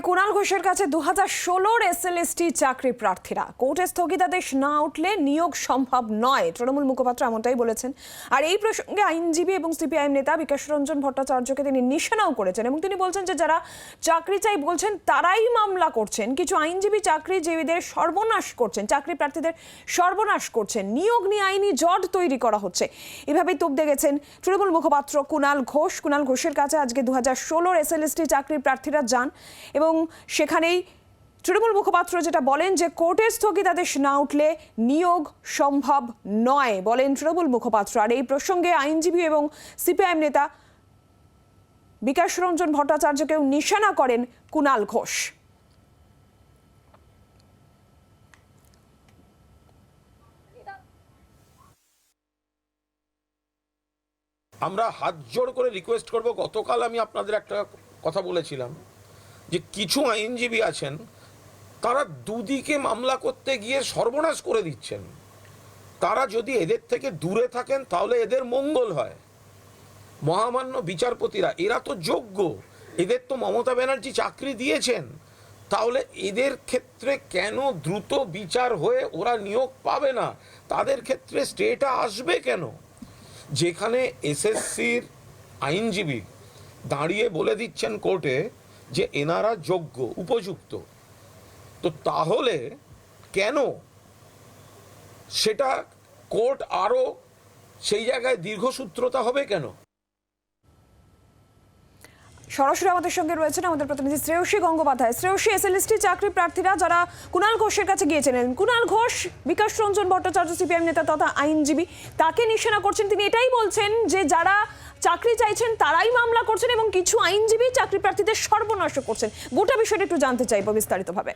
কুণাল ঘোষের কাছে 2016-র এসএলএসটি চাকরি প্রার্থীরা কোর্টে স্থগিতাদেশ না উঠলে নিয়োগ সম্ভব নয়, তৃণমূল মুখপাত্র এমনটাই বলেছেন। আর এই প্রসঙ্গে আইনজীবী এবং সিপিআইএম নেতা বিকাশ রঞ্জন ভট্টাচার্যকে তিনি নিশানাও করেছেন এবং তিনি বলছেন যে যারা চাকরি চাই বলছেন তারাই মামলা করছেন। কিছু আইনজীবী চাকরিজীবীদের সর্বনাশ করছেন, চাকরি প্রার্থীদের সর্বনাশ করছেন, নিয়োগ নিয়ে আইনি জট তৈরি করা হচ্ছে। এভাবেই তোপ দেখেছেন তৃণমূল মুখপাত্র কুণাল ঘোষ। কুণাল ঘোষের কাছে আজকে 2016-র এসএলএসটি চাকরির প্রার্থীরা যান এবং সেখানেই তৃণমূল মুখপাত্র যেটা বলেন যে কোর্টের স্থগিতাদেশ না উঠলে নিয়োগ সম্ভব নয় বলেন তৃণমূল মুখপাত্র। আর এই প্রসঙ্গে আইনজীবী এবং সিপিআইএম নেতা বিকাশ রঞ্জন ভট্টাচার্যকেও নিশানা করেন কুণাল ঘোষ। আমরা হাত জোড় করে রিকোয়েস্ট করব, গতকাল আমি আপনাদের একটা কথা বলেছিলাম যে কিছু আইনজীবী আছেন তারা দুদিকে মামলা করতে গিয়ে সর্বনাশ করে দিচ্ছেন। তারা যদি এদের থেকে দূরে থাকেন তাহলে এদের মঙ্গল হয়। মহামান্য বিচারপতিরা এরা তো যোগ্য, এদের তো মমতা ব্যানার্জি চাকরি দিয়েছেন, তাহলে এদের ক্ষেত্রে কেন দ্রুত বিচার হয়ে ওরা নিয়োগ পাবে না? তাদের ক্ষেত্রে স্টেটা আসবে কেন? যেখানে এসএসসির আইনজীবী দাঁড়িয়ে বলে দিচ্ছেন কোর্টে যে এনারা যোগ্য উপযুক্ত, তো তাহলে কেন সেটা কোর্ট আরো সেই জায়গায় দীর্ঘসূত্রতা হবে কেন? সরাসরি আমাদের সঙ্গে রয়েছেন আমাদের প্রতিনিধি শ্রেয়সী গঙ্গোপাধ্যায়। শ্রেয়সী, এসএলএসটি চাকরি প্রার্থীরা যারা কুণাল ঘোষের কাছে গিয়েছিলেন, কুণাল ঘোষ বিকাশ রঞ্জন ভট্টাচার্য সিপিএম নেতা তথা আইনজীবী তাকে নিশানা করছেন। তিনি এটাই বলছেন যে যারা চাকরি চাইছেন তারাই মামলা করছেন এবং কিছু আইনজীবী চাকরি প্রার্থীদের সর্বনাশ করছেন। গোটা বিষয়টা একটু জানতে চাইব বিস্তারিতভাবে।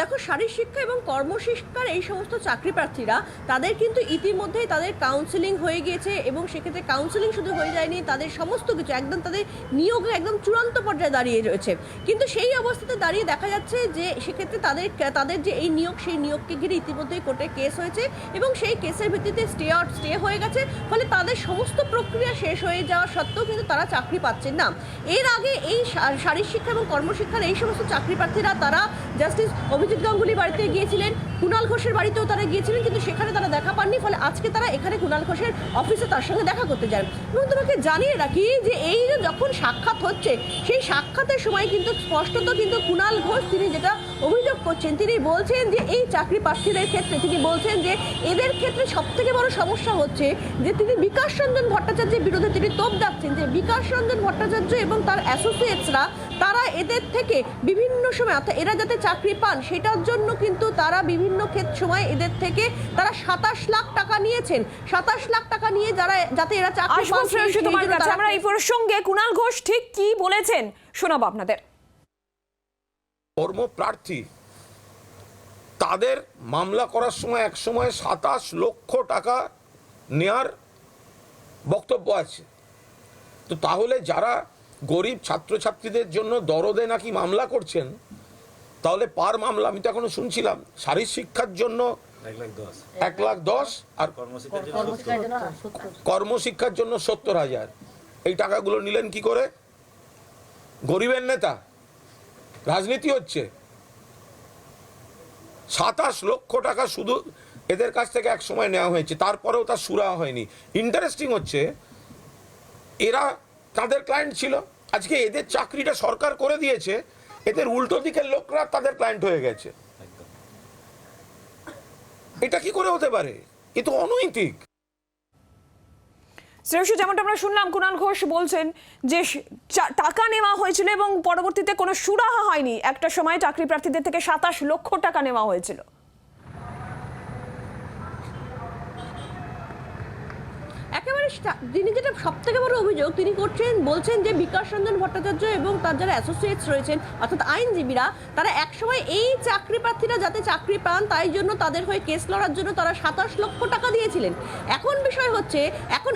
দেখো, শারীরশিক্ষা এবং কর্মশিক্ষার এই সমস্ত চাকরি প্রার্থীরা তাদের কিন্তু ইতিমধ্যেই তাদের কাউন্সেলিং হয়ে গিয়েছে এবং সেক্ষেত্রে কাউন্সেলিং শুধু হয়ে যায়নি, তাদের সমস্ত কিছু একদম তাদের নিয়োগের একদম চূড়ান্ত পর্যায়ে দাঁড়িয়ে রয়েছে। কিন্তু সেই অবস্থাতে দাঁড়িয়ে দেখা যাচ্ছে যে সেক্ষেত্রে তাদের যে এই নিয়োগ, সেই নিয়োগকে ঘিরে ইতিমধ্যেই কোর্টে কেস হয়েছে এবং সেই কেসের ভিত্তিতে স্টে হয়ে গেছে। ফলে তাদের সমস্ত প্রক্রিয়া শেষ হয়ে যাওয়া সত্ত্বেও কিন্তু তারা চাকরি পাচ্ছেন না। এর আগে এই শারীরশিক্ষা এবং কর্মশিক্ষার এই সমস্ত চাকরি প্রার্থীরা তারা জাস্টিস অভিজিৎ গাঙ্গুলির বাড়িতে গিয়েছিলেন, কুণাল ঘোষের বাড়িতেও তারা গিয়েছিলেন, কিন্তু সেখানে তারা দেখা পাননি। ফলে আজকে তারা এখানে কুণাল ঘোষের অফিসে তার সঙ্গে দেখা করতে যান। এবং তোমাকে জানিয়ে রাখি যে এই যে যখন সাক্ষাৎ হচ্ছে, সেই সাক্ষাতের সময় কিন্তু স্পষ্টত কিন্তু কুণাল ঘোষ তিনি যেটা অভিযোগ করছেন, তিনি বলছেন যে এই চাকরি প্রার্থীদের ক্ষেত্রে তিনি বলছেন যে এদের ক্ষেত্রে সবথেকে বড় সমস্যা হচ্ছে যে তিনি বিকাশ রঞ্জন ভট্টাচার্যের বিরুদ্ধে তিনি তোপ দাগছেন যে বিকাশ রঞ্জন ভট্টাচার্য এবং তার অ্যাসোসিয়েটসরা তারা এদের থেকে বিভিন্ন সময় অর্থাৎ এরা যাতে চাকরি পান সেটার জন্য কিন্তু তারা বিভিন্ন সময় এদের থেকে তারা 27 লাখ টাকা নিয়েছেন। 27 লাখ টাকা নিয়ে যাতে এরা চাকরি পান। আমরা এই প্রসঙ্গে কুণাল ঘোষ ঠিক কি বলেছেন শোনাবো আপনাদের। কর্মপ্রার্থী তাদের মামলা করার সময় এক সময় 27 লক্ষ টাকা নেয়ার বক্তব্য আছে। তো তাহলে যারা গরিব ছাত্রছাত্রীদের জন্য দরদে নাকি মামলা করছেন, তাহলে পার মামলা আমি তো এখনো শুনছিলাম শারীর শিক্ষার জন্য 1,10,000 আর কর্মশিক্ষার জন্য 70,000। এই টাকাগুলো নিলেন কি করে? গরিবের নেতা, রাজনীতি হচ্ছে। 27 লক্ষ টাকা শুধু এদের কাছ থেকে এক সময় নেওয়া হয়েছে, তারপরেও তার সুরাহা হয়নি। ইন্টারেস্টিং হচ্ছে এরা তাদের ক্লায়েন্ট ছিল, আজকে এদের চাকরিটা সরকার করে দিয়েছে, এদের উল্টো দিকের লোকরা তাদের ক্লায়েন্ট হয়ে গেছে। এটা কি করে হতে পারে? এ তো অনৈতিক। শ্রেয়সী, যেমনটা আমরা শুনলাম কুণাল ঘোষ বলছেন যে টাকা নেওয়া হয়েছিল এবং পরবর্তীতে কোনো সুরাহা হয়নি। একটা সময় চাকরি প্রার্থীদের থেকে 27 লক্ষ টাকা নেওয়া হয়েছিল। একেবারে তিনি যেটা সব থেকে বড় অভিযোগ তিনি বলছেন যে বিকাশ রঞ্জন ভট্টাচার্য এবং তার যারা অ্যাসোসিয়েটস রয়েছেন অর্থাৎ আইনজীবীরা তারা একসময় এই চাকরি প্রার্থীরা যাতে চাকরি পান তাই জন্য তাদের হয়ে কেস লড়ার জন্য তারা 27 লক্ষ টাকা দিয়েছিলেন। এখন বিষয় হচ্ছে এখন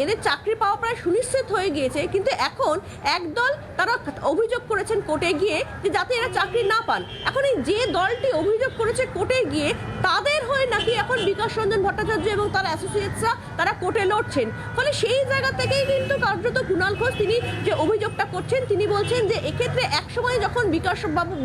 এদের চাকরি পাওয়া প্রায় সুনিশ্চিত নিশ্চিত হয়ে গিয়েছে, কিন্তু এখন একদল তারা অভিযোগ করেছেন কোর্টে গিয়ে যে যাতে এরা চাকরি না পান। এখন এই যে দলটি অভিযোগ করেছে কোর্টে গিয়ে, তাদের হয়ে নাকি এখন বিকাশ রঞ্জন ভট্টাচার্য এবং তার অ্যাসোসিয়েটসরা তারা কোর্টে লড়ছেন। ফলে সেই জায়গা থেকেই কিন্তু কার্যত কুণাল ঘোষ তিনি যে অভিযোগটা করছেন, তিনি বলছেন যে এক্ষেত্রে একসময় যখন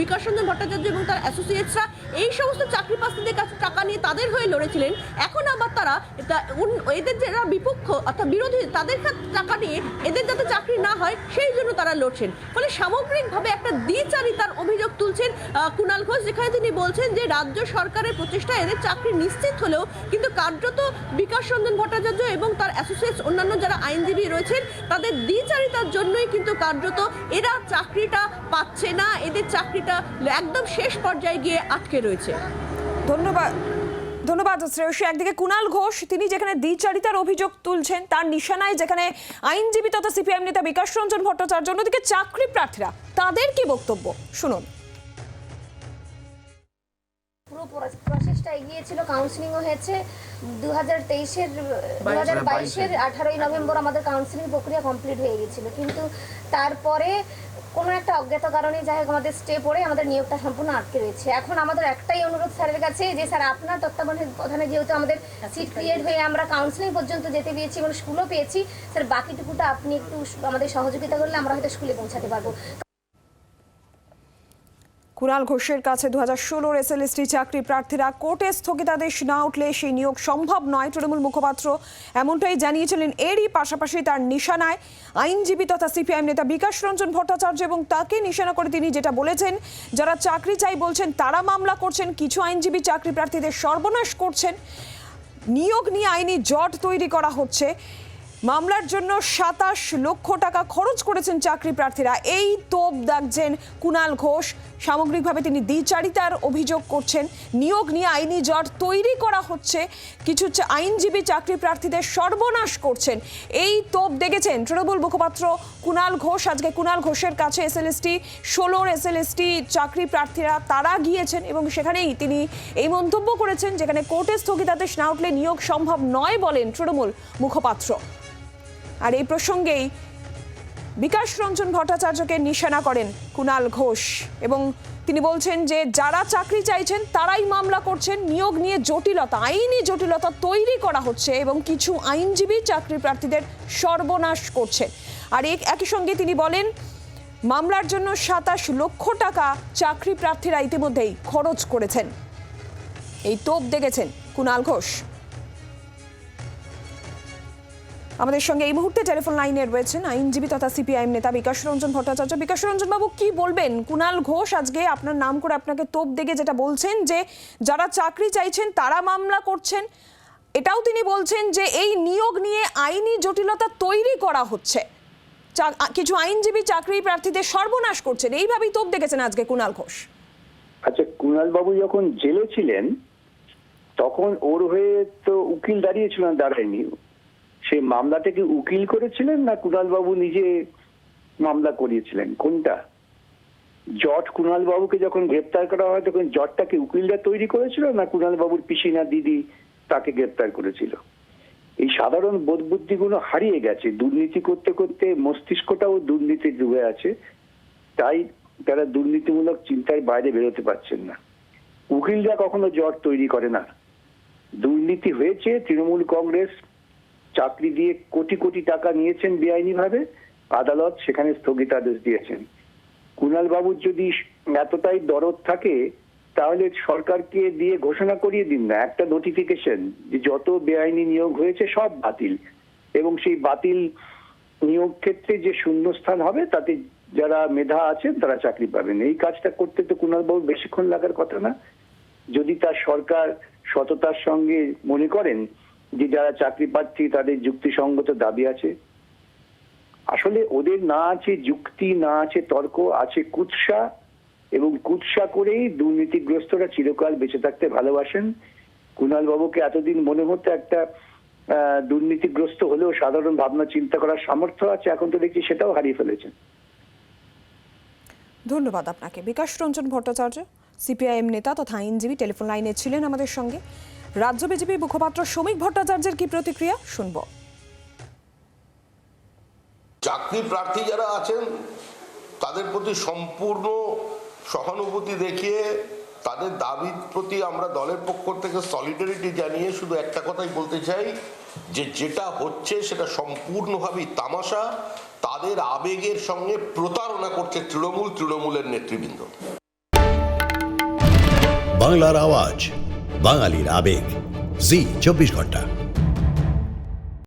বিকাশ রঞ্জন ভট্টাচার্য এবং তার অ্যাসোসিয়েটসরা এই সমস্ত চাকরি প্রার্থীদের কাছে টাকা নিয়ে তাদের হয়ে লড়েছিলেন, এখন আবার তারা এদের যারা বিপক্ষ অর্থাৎ বিরোধী তাদের টাকা নিয়ে এদের যাতে চাকরি না হয় সেই জন্য তারা লড়ছেন। ফলে সামগ্রিকভাবে একটা দ্বিচারিতার অভিযোগ তুলছেন কুণাল ঘোষ, যেখানে তিনি বলছেন যে রাজ্য সরকারের প্রচেষ্টা এদের চাকরি নিশ্চিত হলেও কিন্তু কার্যত বিকাশ রঞ্জন ভট্টাচার্য এবং তার অ্যাসোসিয়েটস অন্যান্য যারা আইনজীবী রয়েছেন তাদের দ্বিচারিতার জন্যই কিন্তু কার্যত এরা চাকরিটা পাচ্ছে না, এদের চাকরিটা একদম শেষ পর্যায়ে গিয়ে আটকে রয়েছে। ধন্যবাদ শ্রেয়সী। একদিকে কুণাল ঘোষ তিনি যেখানে দ্বিচারিতার অভিযোগ তুলছেন, তার নিশানায় যেখানে আইনজীবী তথা সিপিআইএম নেতা বিকাশ রঞ্জন ভট্টাচার্য, অন্যদিকে চাকরি প্রার্থীরা, তাদের কি বক্তব্য শুনুন। পুরো প্রসেসটা এগিয়েছিল, কাউন্সিলিংও হয়েছে 2022-এর 18ই নভেম্বর আমাদের কাউন্সিলিং প্রক্রিয়া কমপ্লিট হয়ে গিয়েছিল, কিন্তু তারপরে কোনো একটা অজ্ঞাত কারণে যাই হোক আমাদের স্টে পড়ে আমাদের নিয়োগটা সম্পূর্ণ আটকে রয়েছে। এখন আমাদের একটাই অনুরোধ স্যারের কাছে যে স্যার আপনার তত্ত্বাবধানে যেহেতু আমাদের সিট ক্রিয়েট হয়ে আমরা কাউন্সিলিং পর্যন্ত যেতে পেরেছি এবং স্কুলও পেয়েছি, স্যার বাকিটুকুটা আপনি একটু আমাদের সহযোগিতা করলে আমরা হয়তো স্কুলে পৌঁছাতে পারবো। কুণাল ঘোষের কাছে 2016-র এসএলএসটি চাকরি প্রার্থীরা কোর্টে স্থগিতাদেশ না উঠলে সেই নিয়োগ সম্ভব নয়, তৃণমূল মুখপাত্র এমনটাই জানিয়েছিলেন। এরই পাশাপাশি তার নিশানায় আইনজীবী তথা সিপিআইএম নেতা বিকাশ রঞ্জন ভট্টাচার্য, এবং তাকে নিশানা করে তিনি যেটা বলেছেন, যারা চাকরি চাই বলছেন তারা মামলা করছেন, কিছু আইনজীবী চাকরি প্রার্থীদের সর্বনাশ করছেন, নিয়োগ নিয়ে আইনি জট তৈরি করা হচ্ছে, মামলার জন্য 27 লক্ষ টাকা খরচ করেছেন চাকরি প্রার্থীরা। এই তোপ দাগছেন কুণাল ঘোষ। সামগ্রিকভাবে তিনি দ্বিচারিতার অভিযোগ করছেন, নিয়োগ নিয়ে আইনি জট তৈরি করা হচ্ছে, কিছু আইনজীবী চাকরি প্রার্থীদের সর্বনাশ করছেন। এই তোপ দেখেছেন তৃণমূল মুখপাত্র কুণাল ঘোষ। আজকে কুণাল ঘোষের কাছে এসএলএসটি 16-র এসএলএসটি চাকরি প্রার্থীরা তারা গিয়েছেন এবং সেখানেই তিনি এই মন্তব্য করেছেন, যেখানে কোর্টে স্থগিতাদেশ না উঠলে নিয়োগ সম্ভব নয় বলেন তৃণমূল মুখপাত্র। আর এই প্রসঙ্গেই বিকাশ রঞ্জন ভট্টাচার্যকে নিশানা করেন কুণাল ঘোষ এবং তিনি বলছেন যে যারা চাকরি চাইছেন তারাই মামলা করছেন, নিয়োগ নিয়ে জটিলতা, আইনি জটিলতা তৈরি করা হচ্ছে এবং কিছু আইনজীবী চাকরি প্রার্থীদের সর্বনাশ করছেন। আর একই সঙ্গে তিনি বলেন মামলার জন্য 27 লক্ষ টাকা চাকরি প্রার্থীরা ইতিমধ্যেই খরচ করেছেন। এই তোপ দেখেছেন কুণাল ঘোষ। আমাদের সঙ্গে এই মুহূর্তে টেলিফোন লাইনে রয়েছেন আইনজীবী তথা সিপিআইএম নেতা বিকাশ রঞ্জন ভট্টাচার্য। বিকাশ রঞ্জন বাবু, কি বলবেন? কুণাল ঘোষ আজকে আপনার নাম করে আপনাকে তোপ দেখে যেটা বলছেন যে যারা চাকরি চাইছেন তারা মামলা করছেন, এটাও তিনি বলছেন যে এই নিয়োগ নিয়ে আইনি জটিলতা তৈরি করা হচ্ছে, কিছু আইনজীবী চাকরি প্রার্থীদের সর্বনাশ করছেন, এইভাবেই তোপ দেখেছেন আজকে কুণাল ঘোষ। আচ্ছা, কুণাল বাবু যখন জেলে ছিলেন তখন ওর হয়ে তো উকিল দাঁড়িয়েছিলেন, দাঁড়ায়নি। সেই মামলাটা কি উকিল করেছিলেন না কুণাল বাবু নিজে মামলা করিয়েছিলেন? কোনটা? জট কুণাল বাবুকে যখন গ্রেপ্তার করা হয় তখন জটটাকে উকিলরা তৈরি করেছিল না কুণাল বাবুর পিসিনা দিদি তাকে গ্রেপ্তার করেছিল? এই সাধারণ বোধ বুদ্ধিগুলো হারিয়ে গেছে, দুর্নীতি করতে করতে মস্তিষ্কটাও দুর্নীতি ডুবে আছে, তাই তারা দুর্নীতিমূলক চিন্তার বাইরে বেরোতে পারছেন না। উকিলরা কখনো জট তৈরি করে না। দুর্নীতি হয়েছে, তৃণমূল কংগ্রেস চাকরি দিয়ে কোটি কোটি টাকা নিয়েছেন বেআইনি ভাবে, আদালত সেখানে স্থগিতাদেশ দিয়েছেন। কুণাল বাবুর যদি এতটাই দরদ থাকে তাহলে সরকারকে দিয়ে ঘোষণা করিয়ে দিন না একটা নোটিফিকেশন যে যত বেআইনি নিয়োগ হয়েছে সব বাতিল, এবং সেই বাতিল নিয়োগ ক্ষেত্রে যে শূন্যস্থান হবে তাতে যারা মেধা আছেন তারা চাকরি পাবেন। এই কাজটা করতে তো কুণাল বাবু বেশিক্ষণ লাগার কথা না। যদি তার সরকার সততার সঙ্গে মনে করেন যে যারা চাকরি প্রার্থী তাদের যুক্তিসঙ্গত দাবি আছে, আসলে ওদের না আছে যুক্তি, না আছে তর্ক, আছে কুৎসা, এবং কুৎসা করেই দুর্নীতিগ্রস্তরা চিরকাল বেঁচে থাকতে ভালোবাসেন। কুণাল বাবুকে এতদিন মনে হতো একটা দুর্নীতিগ্রস্ত হলেও সাধারণ ভাবনা চিন্তা করার সামর্থ্য আছে, এখন তো দেখছি সেটাও হারিয়ে ফেলেছেন। ধন্যবাদ আপনাকে। বিকাশ রঞ্জন ভট্টাচার্য সিপিআইএম নেতা তথা আইনজীবী টেলিফোন লাইনে ছিলেন আমাদের সঙ্গে। রাজ্য বিজেপি মুখপাত্র শ্রমিক ভট্টাচার্যের কি প্রতিক্রিয়া শুনবো। চাকরি প্রার্থী যারা আছেন তাদের প্রতি সম্পূর্ণ সহানুভূতি দেখিয়ে তাদের দাবির প্রতি আমরা দলের পক্ষ থেকে সলিডারিটি জানিয়ে শুধু একটা কথাই বলতে চাই যে যেটা হচ্ছে সেটা সম্পূর্ণভাবেই তামাশা। তাদের আবেগের সঙ্গে প্রতারণা করছে তৃণমূলের নেতৃবৃন্দ। বাংলার আওয়াজ, বাঙালির আবেগ, জি 24 ঘন্টা।